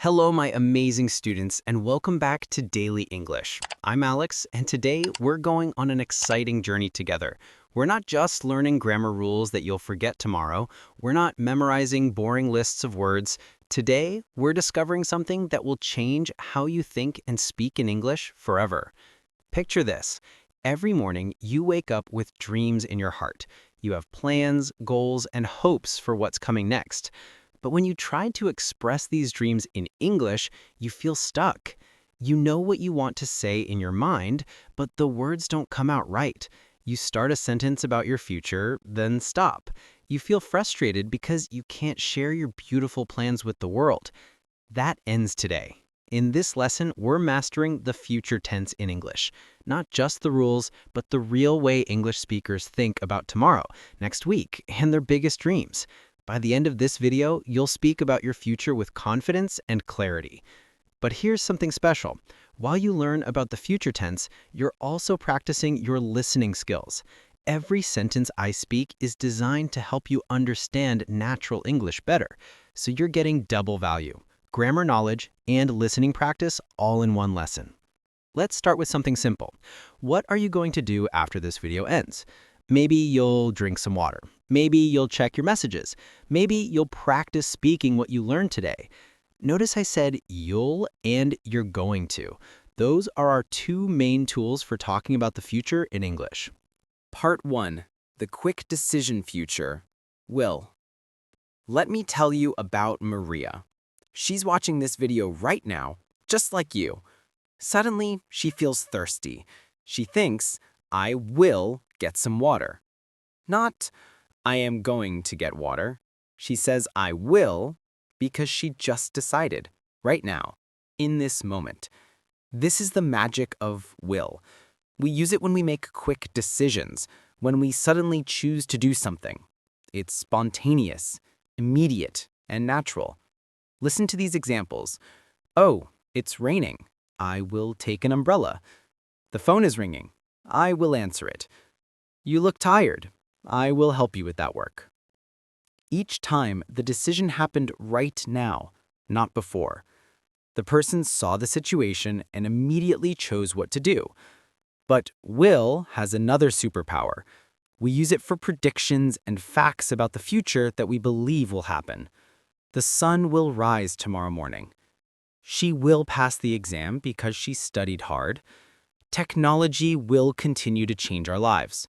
Hello, my amazing students, and welcome back to Daily English. I'm Alex, and today we're going on an exciting journey together. We're not just learning grammar rules that you'll forget tomorrow. We're not memorizing boring lists of words. Today, we're discovering something that will change how you think and speak in English forever. Picture this. Every morning, you wake up with dreams in your heart. You have plans, goals, and hopes for what's coming next. But when you try to express these dreams in English, you feel stuck. You know what you want to say in your mind, but the words don't come out right. You start a sentence about your future, then stop. You feel frustrated because you can't share your beautiful plans with the world. That ends today. In this lesson, we're mastering the future tense in English. Not just the rules, but the real way English speakers think about tomorrow, next week, and their biggest dreams. By the end of this video, you'll speak about your future with confidence and clarity. But here's something special. While you learn about the future tense, you're also practicing your listening skills. Every sentence I speak is designed to help you understand natural English better. So you're getting double value, grammar knowledge and listening practice all in one lesson. Let's start with something simple. What are you going to do after this video ends? Maybe you'll drink some water. Maybe you'll check your messages. Maybe you'll practice speaking what you learned today. Notice I said you'll and you're going to. Those are our two main tools for talking about the future in English. Part 1. The Quick Decision Future. Will. Let me tell you about Maria. She's watching this video right now, just like you. Suddenly, she feels thirsty. She thinks, I will get some water. Not, I am going to get water. She says, I will, because she just decided, right now, in this moment. This is the magic of will. We use it when we make quick decisions, when we suddenly choose to do something. It's spontaneous, immediate, and natural. Listen to these examples. Oh, it's raining. I will take an umbrella. The phone is ringing. I will answer it. You look tired. I will help you with that work. Each time, the decision happened right now, not before. The person saw the situation and immediately chose what to do. But will has another superpower. We use it for predictions and facts about the future that we believe will happen. The sun will rise tomorrow morning. She will pass the exam because she studied hard. Technology will continue to change our lives.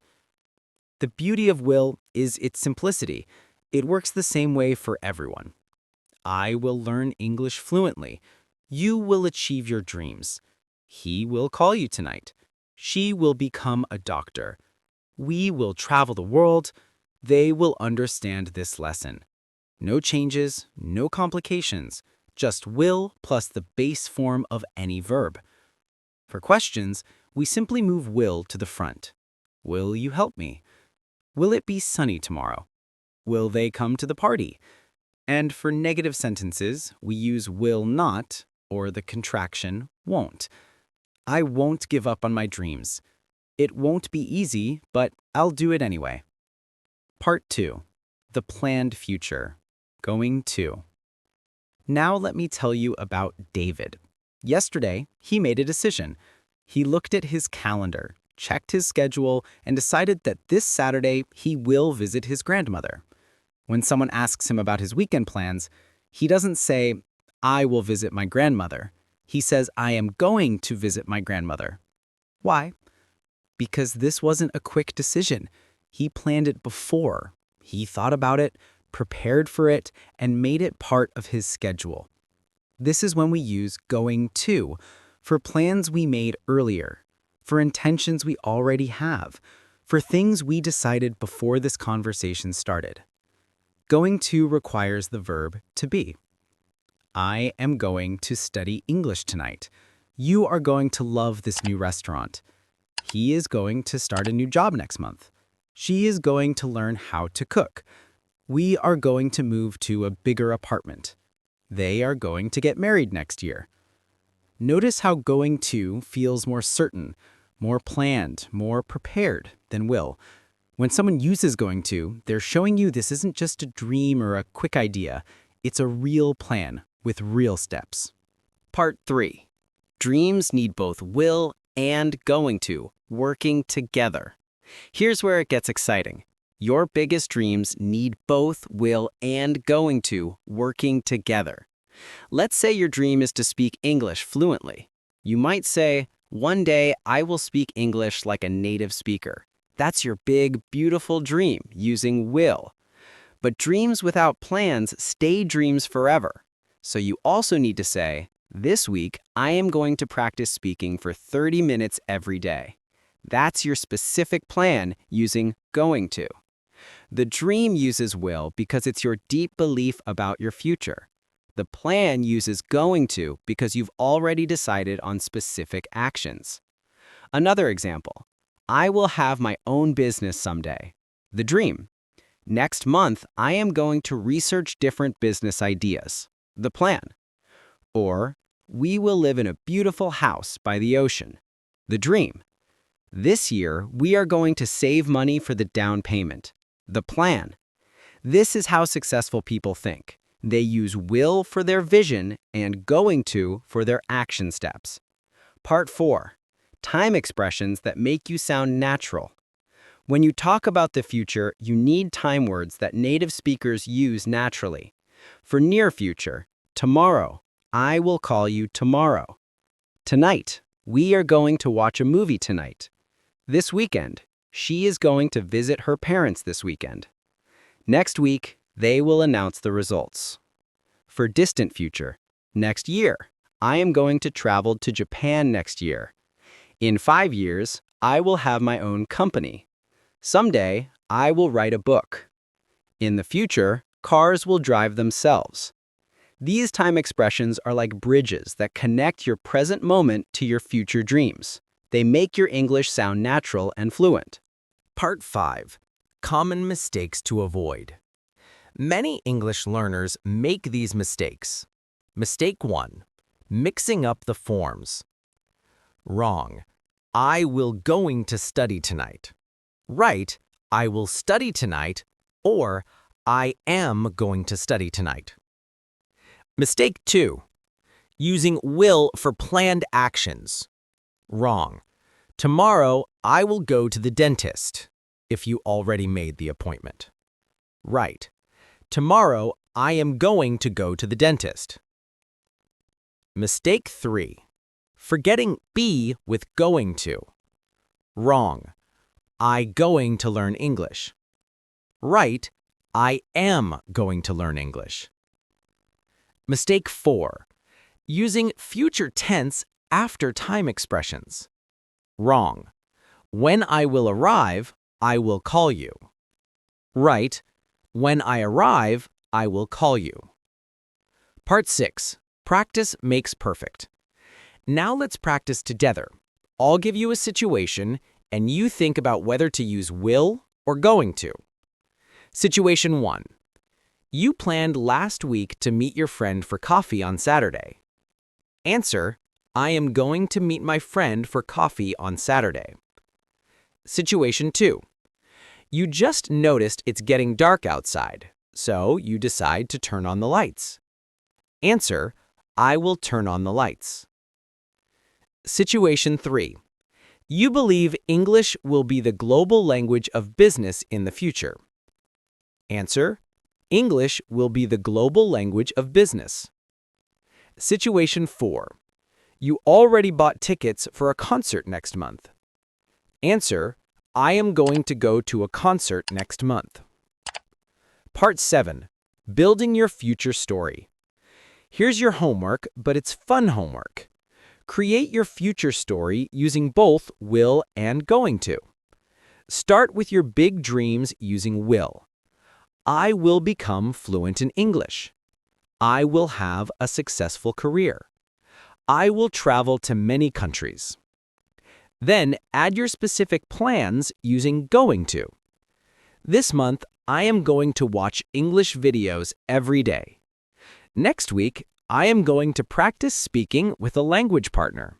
The beauty of will is its simplicity. It works the same way for everyone. I will learn English fluently. You will achieve your dreams. He will call you tonight. She will become a doctor. We will travel the world. They will understand this lesson. No changes, no complications, just will plus the base form of any verb. For questions, we simply move will to the front. Will you help me? Will it be sunny tomorrow? Will they come to the party? And for negative sentences, we use will not or the contraction won't. I won't give up on my dreams. It won't be easy, but I'll do it anyway. Part 2. The Planned Future. Going to. Now let me tell you about David. Yesterday, he made a decision. He looked at his calendar, checked his schedule, and decided that this Saturday he will visit his grandmother. When someone asks him about his weekend plans, he doesn't say, I will visit my grandmother. He says, I am going to visit my grandmother. Why? Because this wasn't a quick decision. He planned it before. He thought about it, prepared for it, and made it part of his schedule. This is when we use going to for plans we made earlier, for intentions we already have, for things we decided before this conversation started. Going to requires the verb to be. I am going to study English tonight. You are going to love this new restaurant. He is going to start a new job next month. She is going to learn how to cook. We are going to move to a bigger apartment. They are going to get married next year. Notice how going to feels more certain, more planned, more prepared than will. When someone uses going to, they're showing you this isn't just a dream or a quick idea. It's a real plan, with real steps. Part 3. Dreams need both will and going to, working together. Here's where it gets exciting. Your biggest dreams need both will and going to, working together. Let's say your dream is to speak English fluently. You might say, "One day I will speak English like a native speaker." That's your big, beautiful dream using will. But dreams without plans stay dreams forever. So you also need to say, "This week I am going to practice speaking for 30 minutes every day." That's your specific plan using going to. The dream uses will because it's your deep belief about your future. The plan uses going to because you've already decided on specific actions. Another example, I will have my own business someday. The dream, next month I am going to research different business ideas. The plan. Or, we will live in a beautiful house by the ocean. The dream. This year, we are going to save money for the down payment. The plan. This is how successful people think. They use will for their vision and going to for their action steps. Part 4. Time expressions that make you sound natural. When you talk about the future, you need time words that native speakers use naturally. For near future, tomorrow, I will call you tomorrow. Tonight, we are going to watch a movie tonight. This weekend, she is going to visit her parents this weekend. Next week, they will announce the results. For distant future, next year, I am going to travel to Japan next year. In 5 years, I will have my own company. Someday, I will write a book. In the future, cars will drive themselves. These time expressions are like bridges that connect your present moment to your future dreams. They make your English sound natural and fluent. Part 5. Common mistakes to avoid. Many English learners make these mistakes. Mistake 1. Mixing up the forms. Wrong. I will going to study tonight. Right. I will study tonight, or I am going to study tonight. Mistake 2. Using will for planned actions. Wrong. Tomorrow, I will go to the dentist, if you already made the appointment. Right. Tomorrow, I am going to go to the dentist. Mistake 3. Forgetting be with going to. Wrong. I going to learn English. Right. I am going to learn English. Mistake 4. Using future tense after time expressions. Wrong. When I will arrive, I will call you. Right. When I arrive, I will call you. Part 6. Practice makes perfect. Now let's practice together. I'll give you a situation, and you think about whether to use will or going to. Situation 1. You planned last week to meet your friend for coffee on Saturday. Answer, I am going to meet my friend for coffee on Saturday. Situation 2. You just noticed it's getting dark outside, so you decide to turn on the lights. Answer, I will turn on the lights. Situation 3. You believe English will be the global language of business in the future. Answer, English will be the global language of business. Situation 4. You already bought tickets for a concert next month. Answer, I am going to go to a concert next month. Part 7. Building your future story. Here's your homework, but it's fun homework. Create your future story using both will and going to. Start with your big dreams using will. I will become fluent in English. I will have a successful career. I will travel to many countries. Then add your specific plans using going to. This month, I am going to watch English videos every day. Next week, I am going to practice speaking with a language partner.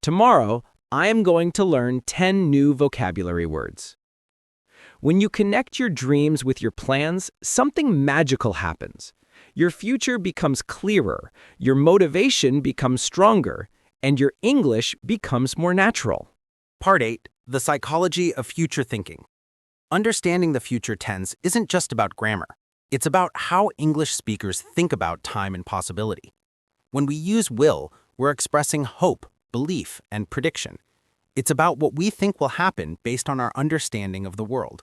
Tomorrow, I am going to learn 10 new vocabulary words. When you connect your dreams with your plans, something magical happens. Your future becomes clearer, your motivation becomes stronger, and your English becomes more natural. Part 8. The Psychology of Future Thinking. Understanding the future tense isn't just about grammar. It's about how English speakers think about time and possibility. When we use will, we're expressing hope, belief, and prediction. It's about what we think will happen based on our understanding of the world.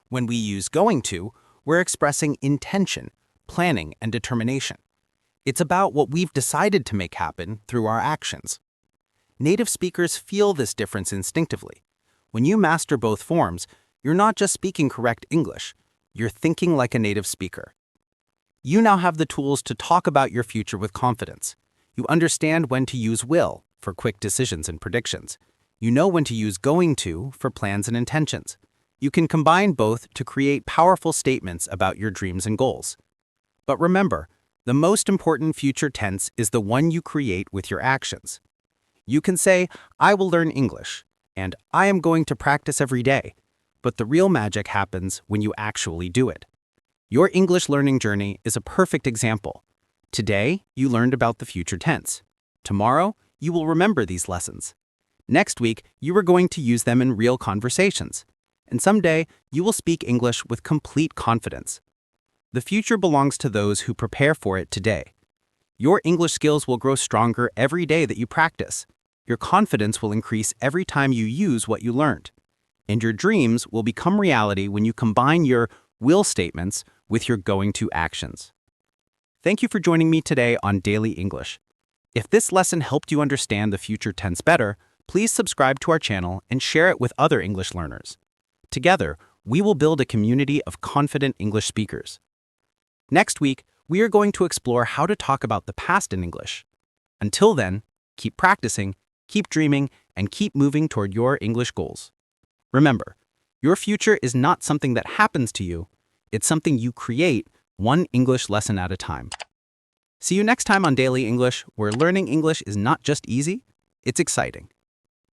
When we use going to, we're expressing intention, planning, and determination. It's about what we've decided to make happen through our actions. Native speakers feel this difference instinctively. When you master both forms, you're not just speaking correct English, you're thinking like a native speaker. You now have the tools to talk about your future with confidence. You understand when to use will for quick decisions and predictions. You know when to use going to for plans and intentions. You can combine both to create powerful statements about your dreams and goals. But remember, the most important future tense is the one you create with your actions. You can say, I will learn English, and I am going to practice every day. But the real magic happens when you actually do it. Your English learning journey is a perfect example. Today, you learned about the future tense. Tomorrow, you will remember these lessons. Next week, you are going to use them in real conversations. And someday, you will speak English with complete confidence. The future belongs to those who prepare for it today. Your English skills will grow stronger every day that you practice. Your confidence will increase every time you use what you learned. And your dreams will become reality when you combine your will statements with your going to actions. Thank you for joining me today on Daily English. If this lesson helped you understand the future tense better, please subscribe to our channel and share it with other English learners. Together, we will build a community of confident English speakers. Next week, we are going to explore how to talk about the past in English. Until then, keep practicing, keep dreaming, and keep moving toward your English goals. Remember, your future is not something that happens to you, it's something you create one English lesson at a time. See you next time on Daily English, where learning English is not just easy, it's exciting.